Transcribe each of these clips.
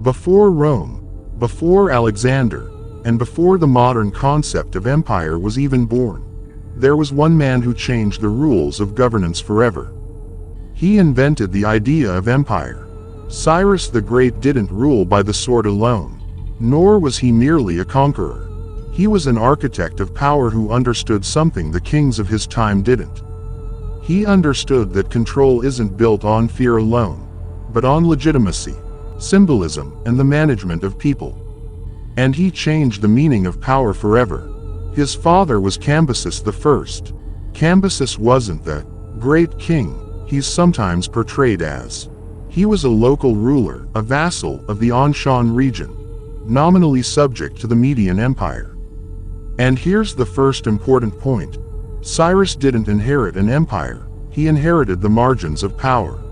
Before Rome, before Alexander, and before the modern concept of empire was even born, there was one man who changed the rules of governance forever. He invented the idea of empire. Cyrus the Great didn't rule by the sword alone, nor was he merely a conqueror. He was an architect of power who understood something the kings of his time didn't. He understood that control isn't built on fear alone, but on legitimacy, symbolism, and the management of people. And he changed the meaning of power forever. His father was Cambyses I. Cambyses wasn't the great king he's sometimes portrayed as. He was a local ruler, a vassal of the Anshan region, nominally subject to the Median Empire. And here's the first important point. Cyrus didn't inherit an empire, he inherited the margins of power.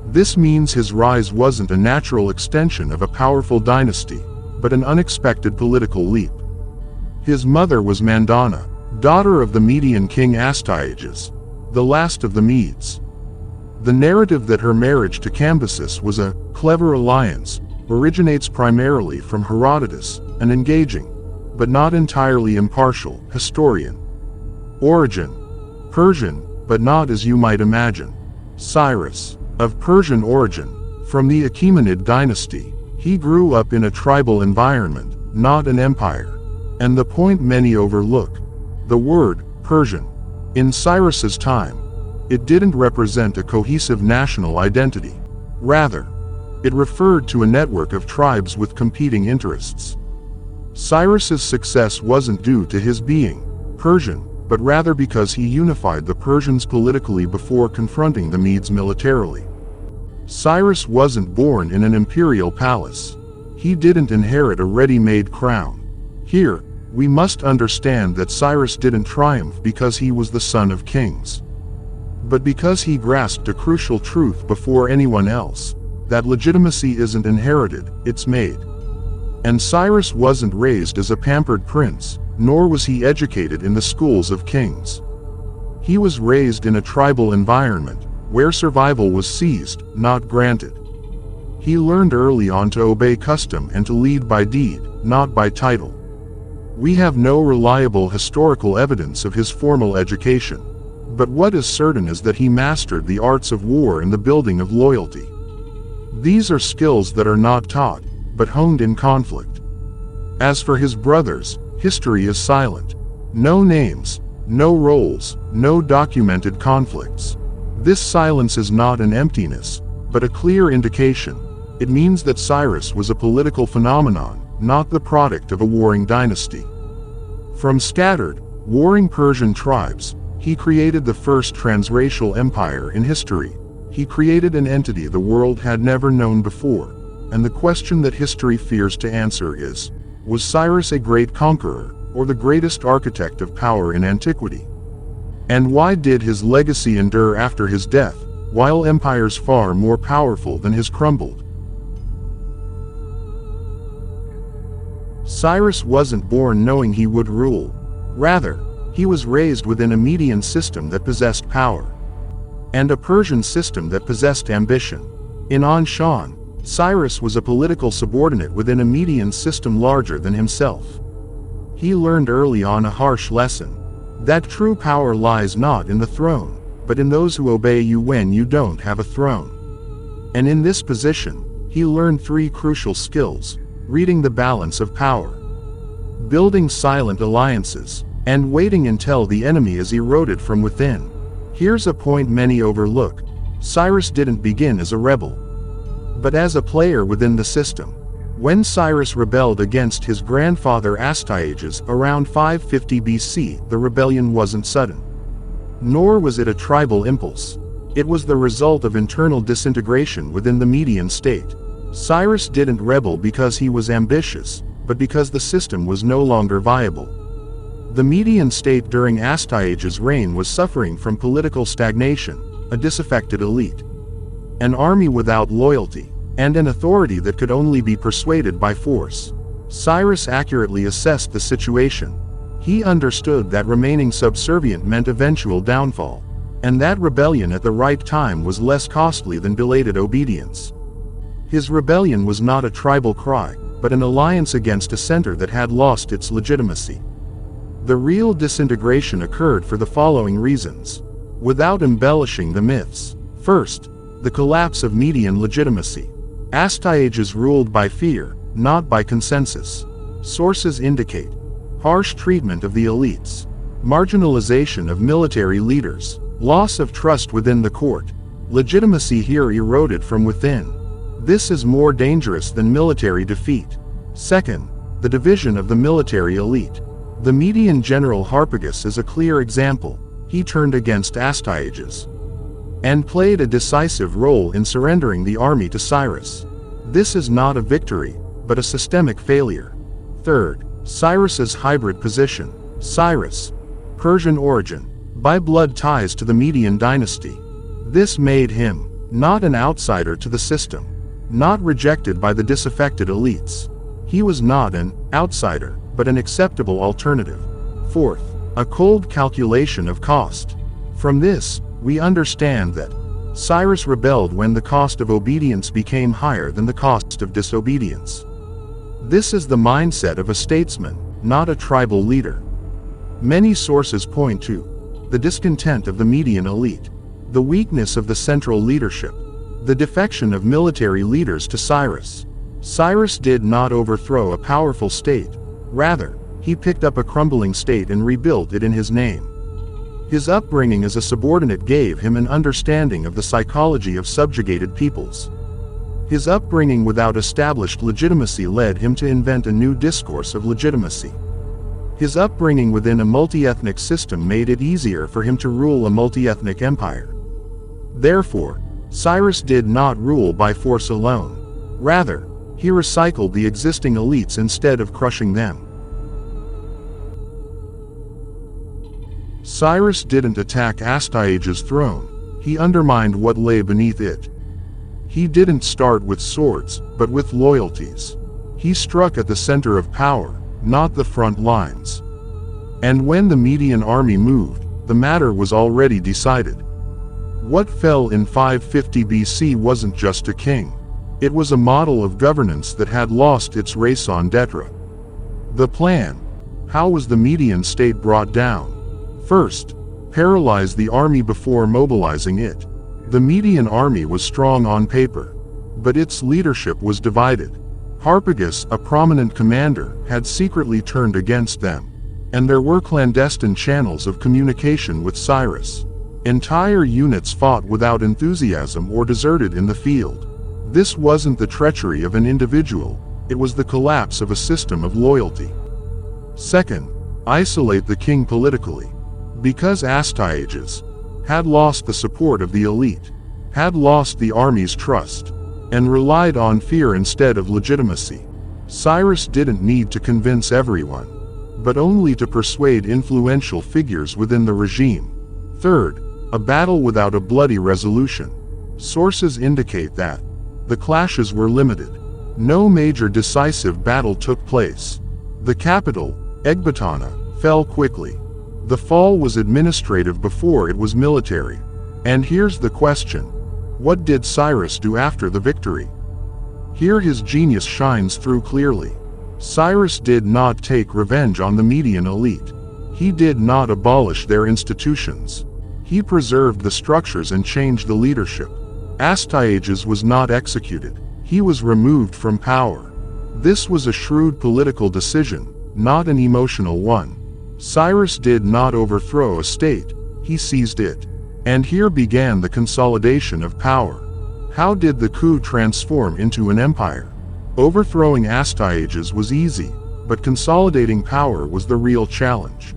This means his rise wasn't a natural extension of a powerful dynasty, but an unexpected political leap. His mother was Mandana, daughter of the Median king Astyages, the last of the Medes. The narrative that her marriage to Cambyses was a clever alliance originates primarily from Herodotus, an engaging, but not entirely impartial, historian. Origin: Persian, but not as you might imagine. Cyrus, of Persian origin, from the Achaemenid dynasty, he grew up in a tribal environment, not an empire. And the point many overlook, the word Persian, in Cyrus's time, it didn't represent a cohesive national identity. Rather, it referred to a network of tribes with competing interests. Cyrus's success wasn't due to his being Persian, but rather because he unified the Persians politically before confronting the Medes militarily. Cyrus wasn't born in an imperial palace. He didn't inherit a ready-made crown. Here, we must understand that Cyrus didn't triumph because he was the son of kings, but because he grasped a crucial truth before anyone else, that legitimacy isn't inherited, it's made. And Cyrus wasn't raised as a pampered prince, nor was he educated in the schools of kings. He was raised in a tribal environment, where survival was seized, not granted. He learned early on to obey custom and to lead by deed, not by title. We have no reliable historical evidence of his formal education, but what is certain is that he mastered the arts of war and the building of loyalty. These are skills that are not taught, but honed in conflict. As for his brothers, history is silent. No names, no roles, no documented conflicts. This silence is not an emptiness, but a clear indication. It means that Cyrus was a political phenomenon, not the product of a warring dynasty. From scattered, warring Persian tribes, he created the first transracial empire in history. He created an entity the world had never known before, and the question that history fears to answer is, was Cyrus a great conqueror, or the greatest architect of power in antiquity? And why did his legacy endure after his death, while empires far more powerful than his crumbled? Cyrus wasn't born knowing he would rule. Rather, he was raised within a Median system that possessed power, and a Persian system that possessed ambition. In Anshan, Cyrus was a political subordinate within a Median system larger than himself. He learned early on a harsh lesson, that true power lies not in the throne, but in those who obey you when you don't have a throne. And in this position, he learned three crucial skills: reading the balance of power, building silent alliances, and waiting until the enemy is eroded from within. Here's a point many overlook. Cyrus didn't begin as a rebel, but as a player within the system. When Cyrus rebelled against his grandfather Astyages around 550 BC, the rebellion wasn't sudden. Nor was it a tribal impulse. It was the result of internal disintegration within the Median state. Cyrus didn't rebel because he was ambitious, but because the system was no longer viable. The Median state during Astyages' reign was suffering from political stagnation, a disaffected elite, an army without loyalty, and an authority that could only be persuaded by force. Cyrus accurately assessed the situation. He understood that remaining subservient meant eventual downfall, and that rebellion at the right time was less costly than belated obedience. His rebellion was not a tribal cry, but an alliance against a center that had lost its legitimacy. The real disintegration occurred for the following reasons. Without embellishing the myths. First, the collapse of Median legitimacy. Astyages ruled by fear, not by consensus. Sources indicate harsh treatment of the elites, marginalization of military leaders, loss of trust within the court. Legitimacy here eroded from within. This is more dangerous than military defeat. Second, the division of the military elite. The Median general Harpagus is a clear example. He turned against Astyages and played a decisive role in surrendering the army to Cyrus. This is not a victory, but a systemic failure. Third, Cyrus's hybrid position. Cyrus, Persian origin, by blood ties to the Median dynasty. This made him not an outsider to the system, not rejected by the disaffected elites. He was not an outsider, but an acceptable alternative. Fourth, a cold calculation of cost. From this, we understand that Cyrus rebelled when the cost of obedience became higher than the cost of disobedience. This is the mindset of a statesman, not a tribal leader. Many sources point to the discontent of the Median elite, the weakness of the central leadership, the defection of military leaders to Cyrus. Cyrus did not overthrow a powerful state. Rather, he picked up a crumbling state and rebuilt it in his name. His upbringing as a subordinate gave him an understanding of the psychology of subjugated peoples. His upbringing without established legitimacy led him to invent a new discourse of legitimacy. His upbringing within a multi-ethnic system made it easier for him to rule a multi-ethnic empire. Therefore, Cyrus did not rule by force alone. Rather, he recycled the existing elites instead of crushing them. Cyrus didn't attack Astyages' throne, he undermined what lay beneath it. He didn't start with swords, but with loyalties. He struck at the center of power, not the front lines. And when the Median army moved, the matter was already decided. What fell in 550 BC wasn't just a king. It was a model of governance that had lost its raison d'etre. The plan. How was the Median state brought down? First, paralyze the army before mobilizing it. The Median army was strong on paper, but its leadership was divided. Harpagus, a prominent commander, had secretly turned against them, and there were clandestine channels of communication with Cyrus. Entire units fought without enthusiasm or deserted in the field. This wasn't the treachery of an individual, it was the collapse of a system of loyalty. Second, isolate the king politically. Because Astyages had lost the support of the elite, had lost the army's trust, and relied on fear instead of legitimacy, Cyrus didn't need to convince everyone, but only to persuade influential figures within the regime. Third, a battle without a bloody resolution. Sources indicate that the clashes were limited. No major decisive battle took place. The capital, Ecbatana, fell quickly. The fall was administrative before it was military. And here's the question. What did Cyrus do after the victory? Here his genius shines through clearly. Cyrus did not take revenge on the Median elite. He did not abolish their institutions. He preserved the structures and changed the leadership. Astyages was not executed. He was removed from power. This was a shrewd political decision, not an emotional one. Cyrus did not overthrow a state, he seized it. And here began the consolidation of power. How did the coup transform into an empire? Overthrowing Astyages was easy, but consolidating power was the real challenge.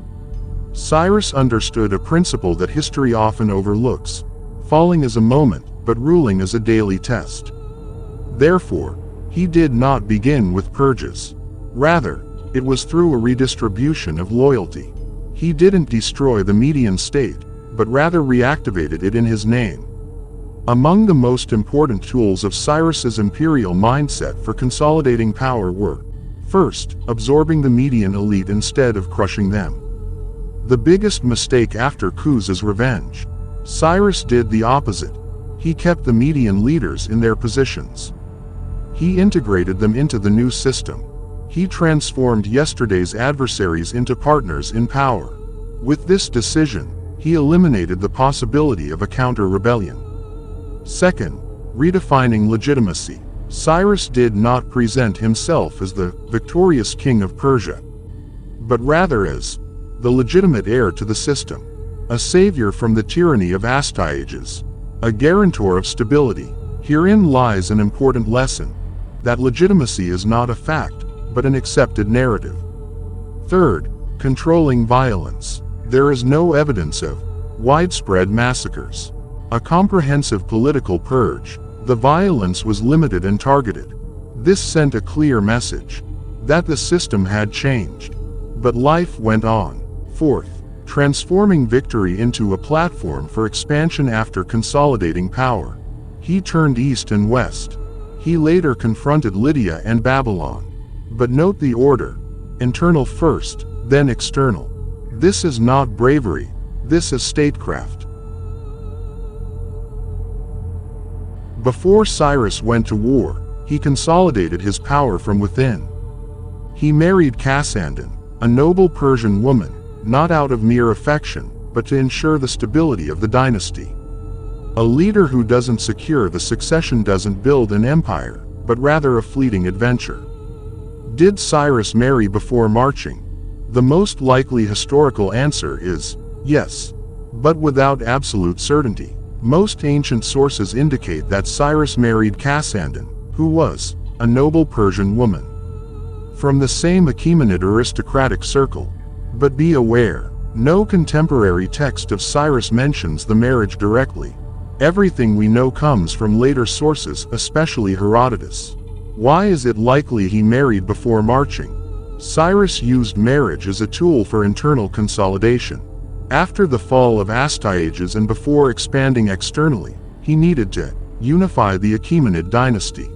Cyrus understood a principle that history often overlooks. Falling is a moment, but ruling is a daily test. Therefore, he did not begin with purges. Rather, it was through a redistribution of loyalty. He didn't destroy the Median state, but rather reactivated it in his name. Among the most important tools of Cyrus's imperial mindset for consolidating power were, first, absorbing the Median elite instead of crushing them. The biggest mistake after coups is revenge. Cyrus did the opposite. He kept the Median leaders in their positions. He integrated them into the new system. He transformed yesterday's adversaries into partners in power. With this decision, he eliminated the possibility of a counter-rebellion. Second, redefining legitimacy. Cyrus did not present himself as the victorious king of Persia, but rather as the legitimate heir to the system, a savior from the tyranny of Astyages, a guarantor of stability. Herein lies an important lesson, that legitimacy is not a fact, but an accepted narrative. Third, controlling violence. There is no evidence of widespread massacres, a comprehensive political purge. The violence was limited and targeted. This sent a clear message that the system had changed, but life went on. Fourth, transforming victory into a platform for expansion after consolidating power. He turned east and west. He later confronted Lydia and Babylon. But note the order: internal first, then external. This is not bravery, this is statecraft. Before Cyrus went to war, he consolidated his power from within. He married Cassandra, a noble Persian woman, not out of mere affection, but to ensure the stability of the dynasty. A leader who doesn't secure the succession doesn't build an empire, but rather a fleeting adventure. Did Cyrus marry before marching? The most likely historical answer is yes, but without absolute certainty. Most ancient sources indicate that Cyrus married Cassandra, who was a noble Persian woman from the same Achaemenid aristocratic circle. But be aware, no contemporary text of Cyrus mentions the marriage directly. Everything we know comes from later sources, especially Herodotus. Why is it likely he married before marching? Cyrus used marriage as a tool for internal consolidation. After the fall of Astyages and before expanding externally, he needed to unify the Achaemenid dynasty,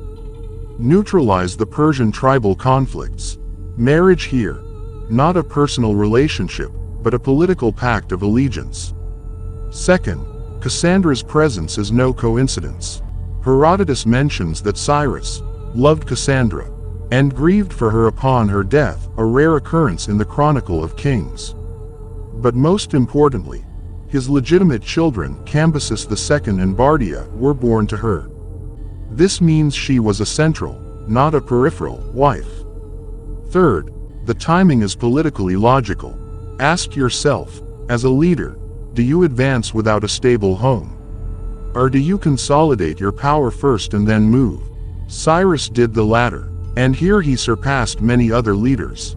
neutralize the Persian tribal conflicts. Marriage here, not a personal relationship, but a political pact of allegiance. Second, Cassandra's presence is no coincidence. Herodotus mentions that Cyrus loved Cassandra and grieved for her upon her death, a rare occurrence in the Chronicle of Kings. But most importantly, his legitimate children, Cambyses II and Bardia, were born to her. This means she was a central, not a peripheral, wife. Third, the timing is politically logical. Ask yourself, as a leader, do you advance without a stable home? Or do you consolidate your power first and then move? Cyrus did the latter, and here he surpassed many other leaders.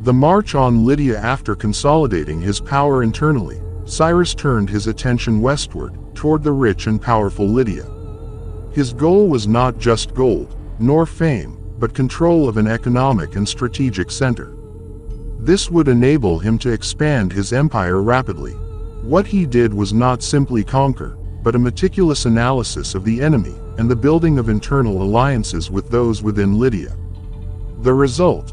The march on Lydia. After consolidating his power internally, Cyrus turned his attention westward, toward the rich and powerful Lydia. His goal was not just gold, nor fame, but control of an economic and strategic center. This would enable him to expand his empire rapidly. What he did was not simply conquer, but a meticulous analysis of the enemy and the building of internal alliances with those within Lydia. The result: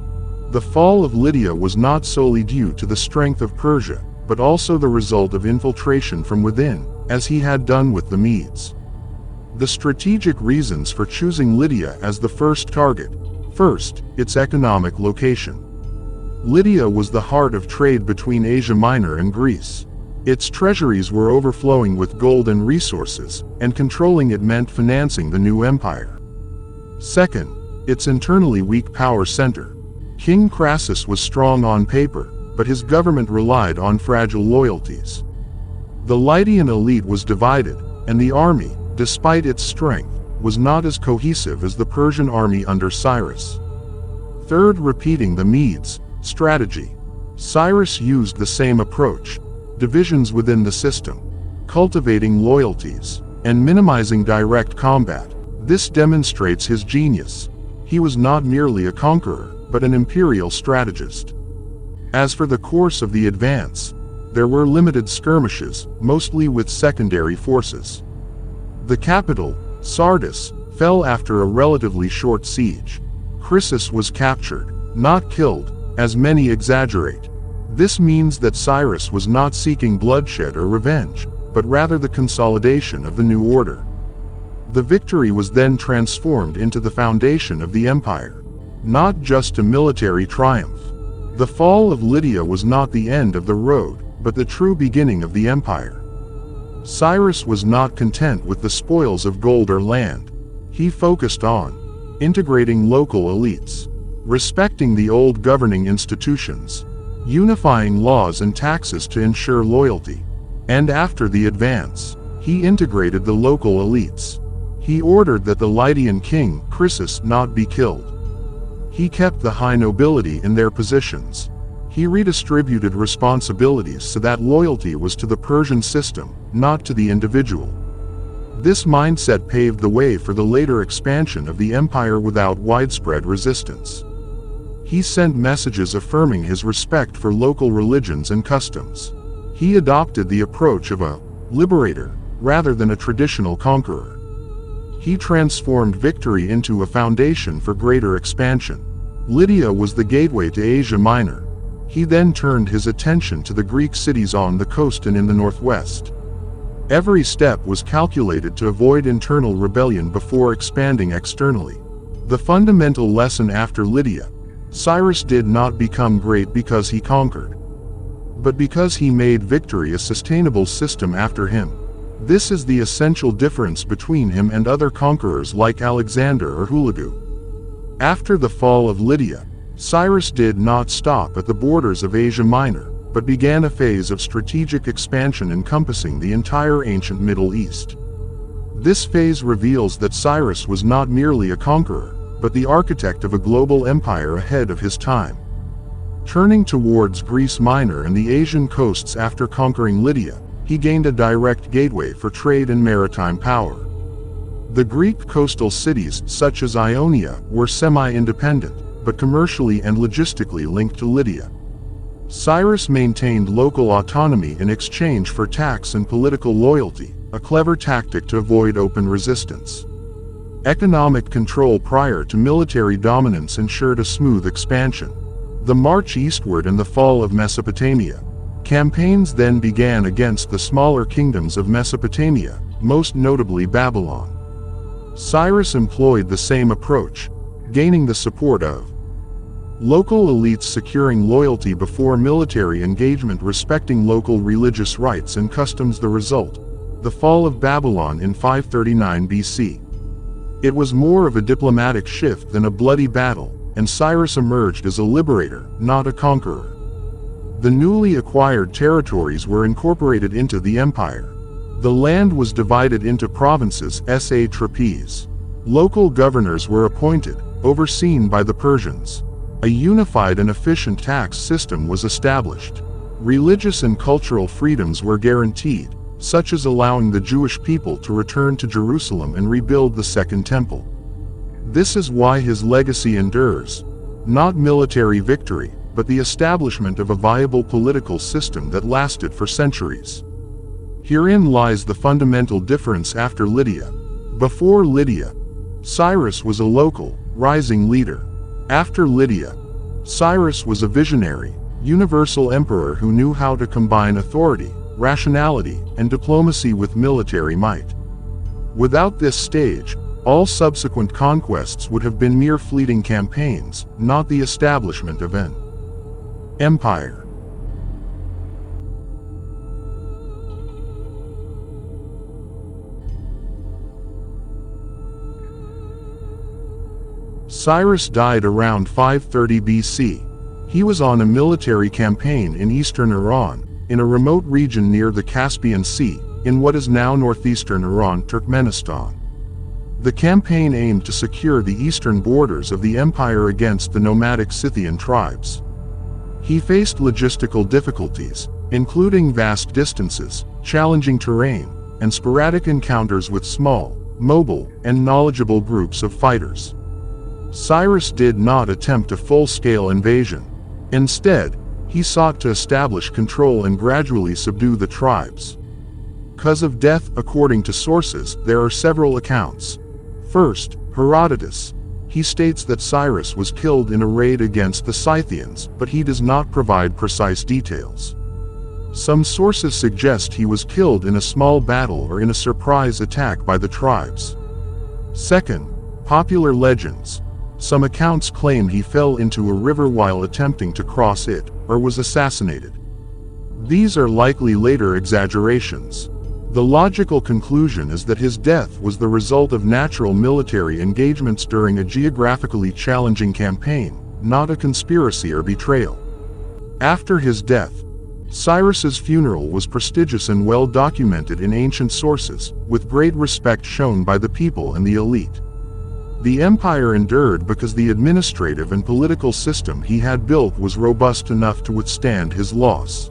the fall of Lydia was not solely due to the strength of Persia, but also the result of infiltration from within, as he had done with the Medes. The strategic reasons for choosing Lydia as the first target: first, its economic location. Lydia was the heart of trade between Asia Minor and Greece. Its treasuries were overflowing with gold and resources, and controlling it meant financing the new empire. Second, its internally weak power center. King Crassus was strong on paper, but his government relied on fragile loyalties. The Lydian elite was divided, and the army, despite its strength, was not as cohesive as the Persian army under Cyrus. Third, repeating the Medes' strategy. Cyrus used the same approach: divisions within the system, cultivating loyalties, and minimizing direct combat. This demonstrates his genius. He was not merely a conqueror, but an imperial strategist. As for the course of the advance, there were limited skirmishes, mostly with secondary forces. The capital, Sardis, fell after a relatively short siege. Chrysis was captured, not killed, as many exaggerate. This means that Cyrus was not seeking bloodshed or revenge, but rather the consolidation of the new order. The victory was then transformed into the foundation of the empire, not just a military triumph. The fall of Lydia was not the end of the road, but the true beginning of the empire. Cyrus was not content with the spoils of gold or land. He focused on integrating local elites, respecting the old governing institutions, unifying laws and taxes to ensure loyalty. And after the advance, he integrated the local elites. He ordered that the Lydian king, Cyrus, not be killed. He kept the high nobility in their positions. He redistributed responsibilities so that loyalty was to the Persian system, not to the individual. This mindset paved the way for the later expansion of the empire without widespread resistance. He sent messages affirming his respect for local religions and customs. He adopted the approach of a liberator rather than a traditional conqueror. He transformed victory into a foundation for greater expansion. Lydia was the gateway to Asia Minor. He then turned his attention to the Greek cities on the coast and in the northwest. Every step was calculated to avoid internal rebellion before expanding externally. The fundamental lesson after Lydia: Cyrus did not become great because he conquered, but because he made victory a sustainable system after him. This is the essential difference between him and other conquerors like Alexander or Hulagu. After the fall of Lydia, Cyrus did not stop at the borders of Asia Minor, but began a phase of strategic expansion encompassing the entire ancient Middle East. This phase reveals that Cyrus was not merely a conqueror, but the architect of a global empire ahead of his time. Turning towards Greece Minor and the Asian coasts after conquering Lydia, he gained a direct gateway for trade and maritime power. The Greek coastal cities, such as Ionia, were semi-independent, but commercially and logistically linked to Lydia. Cyrus maintained local autonomy in exchange for tax and political loyalty, a clever tactic to avoid open resistance. Economic control prior to military dominance ensured a smooth expansion. The march eastward and the fall of Mesopotamia. Campaigns then began against the smaller kingdoms of Mesopotamia, most notably Babylon. Cyrus employed the same approach, gaining the support of local elites, securing loyalty before military engagement, respecting local religious rites and customs. The result: the fall of Babylon in 539 BC. It was more of a diplomatic shift than a bloody battle, and Cyrus emerged as a liberator, not a conqueror. The newly acquired territories were incorporated into the empire. The land was divided into provinces, satrapies. Local governors were appointed, overseen by the Persians. A unified and efficient tax system was established. Religious and cultural freedoms were guaranteed, such as allowing the Jewish people to return to Jerusalem and rebuild the Second Temple. This is why his legacy endures. Not military victory, but the establishment of a viable political system that lasted for centuries. Herein lies the fundamental difference after Lydia. Before Lydia, Cyrus was a local, rising leader. After Lydia, Cyrus was a visionary, universal emperor who knew how to combine authority, rationality, and diplomacy with military might. Without this stage, all subsequent conquests would have been mere fleeting campaigns, not the establishment of an empire. Cyrus died around 530 BC. He was on a military campaign in eastern Iran, in a remote region near the Caspian Sea, in what is now northeastern Iran, Turkmenistan. The campaign aimed to secure the eastern borders of the empire against the nomadic Scythian tribes. He faced logistical difficulties, including vast distances, challenging terrain, and sporadic encounters with small, mobile, and knowledgeable groups of fighters. Cyrus did not attempt a full-scale invasion. Instead, he sought to establish control and gradually subdue the tribes. Cause of death: according to sources, there are several accounts. First, Herodotus. He states that Cyrus was killed in a raid against the Scythians, but he does not provide precise details. Some sources suggest he was killed in a small battle or in a surprise attack by the tribes. Second, popular legends. Some accounts claim he fell into a river while attempting to cross it, or was assassinated. These are likely later exaggerations. The logical conclusion is that his death was the result of natural military engagements during a geographically challenging campaign, not a conspiracy or betrayal. After his death, Cyrus's funeral was prestigious and well documented in ancient sources, with great respect shown by the people and the elite. The empire endured because the administrative and political system he had built was robust enough to withstand his loss.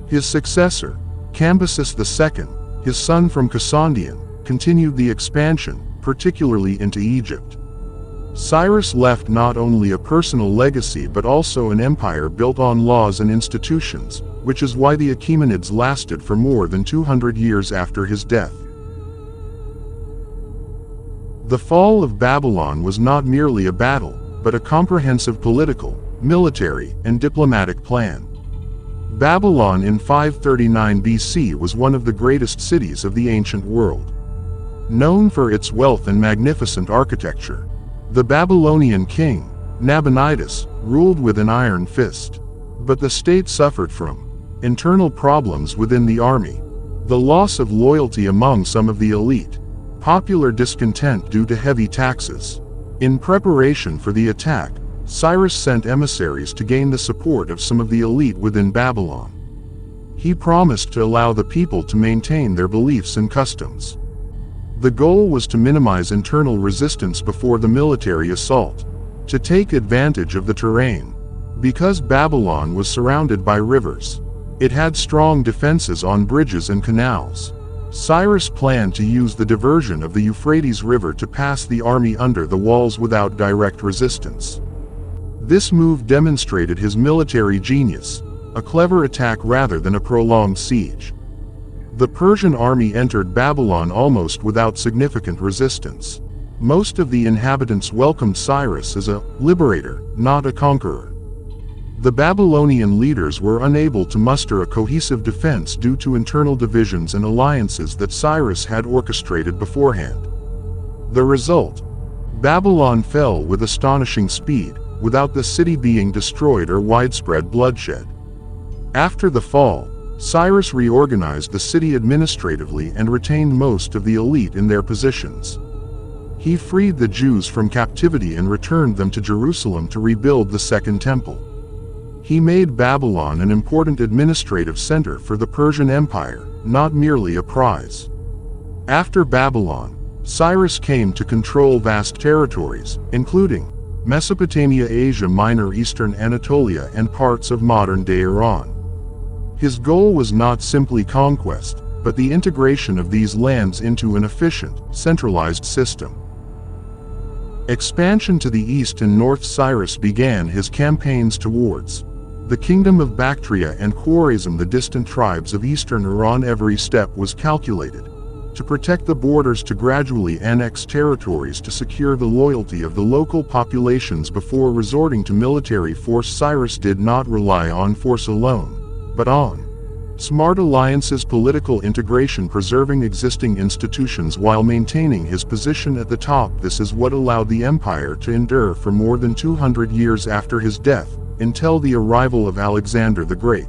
His successor, Cambyses II, his son from Cassandeion, continued the expansion, particularly into Egypt. Cyrus left not only a personal legacy but also an empire built on laws and institutions, which is why the Achaemenids lasted for more than 200 years after his death. The fall of Babylon was not merely a battle, but a comprehensive political, military, and diplomatic plan. Babylon in 539 BC was one of the greatest cities of the ancient world. Known for its wealth and magnificent architecture, the Babylonian king, Nabonidus, ruled with an iron fist. But the state suffered from internal problems within the army, the loss of loyalty among some of the elite, popular discontent due to heavy taxes. In preparation for the attack, Cyrus sent emissaries to gain the support of some of the elite within Babylon. He promised to allow the people to maintain their beliefs and customs. The goal was to minimize internal resistance before the military assault, to take advantage of the terrain. Because Babylon was surrounded by rivers, it had strong defenses on bridges and canals. Cyrus planned to use the diversion of the Euphrates River to pass the army under the walls without direct resistance. This move demonstrated his military genius, a clever attack rather than a prolonged siege. The Persian army entered Babylon almost without significant resistance. Most of the inhabitants welcomed Cyrus as a liberator, not a conqueror. The Babylonian leaders were unable to muster a cohesive defense due to internal divisions and alliances that Cyrus had orchestrated beforehand. The result: Babylon fell with astonishing speed, without the city being destroyed or widespread bloodshed. After the fall, Cyrus reorganized the city administratively and retained most of the elite in their positions. He freed the Jews from captivity and returned them to Jerusalem to rebuild the Second Temple. He made Babylon an important administrative center for the Persian Empire, not merely a prize. After Babylon, Cyrus came to control vast territories, including Mesopotamia, Asia Minor, Eastern Anatolia, and parts of modern-day Iran. His goal was not simply conquest, but the integration of these lands into an efficient, centralized system. Expansion to the east and north. Cyrus began his campaigns towards the kingdom of Bactria and Khwarezm, the distant tribes of eastern Iran. Every step was calculated to protect the borders, to gradually annex territories, to secure the loyalty of the local populations before resorting to military force. Cyrus did not rely on force alone, but on smart alliances, political integration, preserving existing institutions while maintaining his position at the top. This is what allowed the empire to endure for more than 200 years after his death, until the arrival of Alexander the Great.